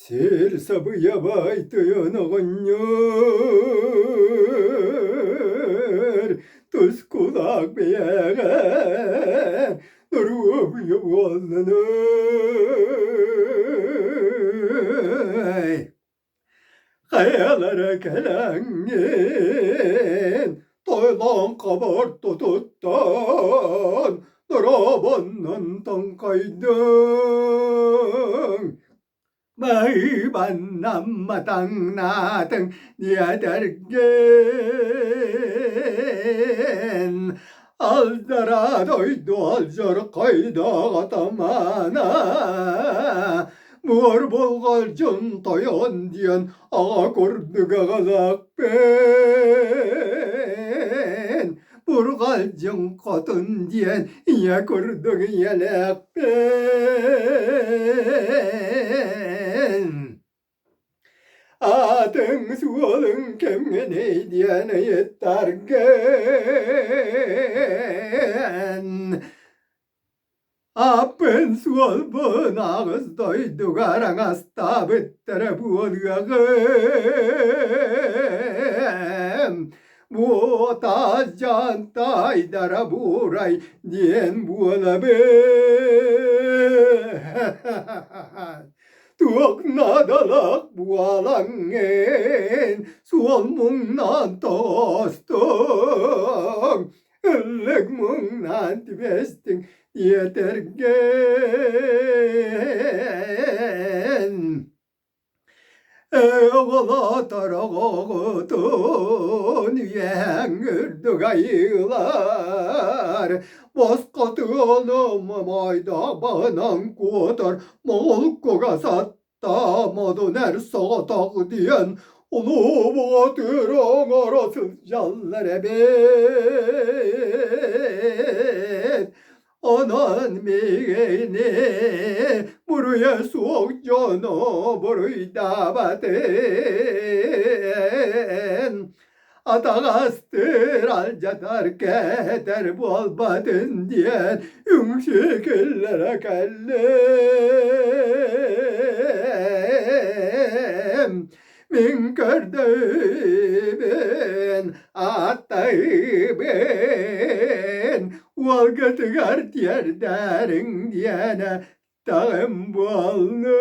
Sir sabıya baytığın oğunyor, tuz kulak beyer, durup yuvallanır. Kayalara gelengin, toylan kabarttı tuttan, durabandan kaydın. May banam matang natang diadergen aldara doydu alcar kayda atamana mor bolgal cun toyon diyen ağa kurduga galak ben burgal cun kotun diyen ya kurduk yelek ben adın sualın kemgene diyene yettergen apen sual bon ağız doydu garan hasta bittere buğulgağım bu tacan taydara buray diyen buğula ben tuok nadalak bualangen sual mung nan tostong ellek mung nan tibesting yetergen Eğla tarağıtın yengirdi gayılar Bozkatılım mayda bağınan kutar Mol koga sattamadı ner satak diyen Ulu batırın arasız canlar ben Anan meyne buraya soğuk cana burayı davetin Atağastır alcatar keder bol batın diyen Ümşekillere kellem Min kördüğün attayı ben Valgatı gart yer derin diyene Dağım bu alnı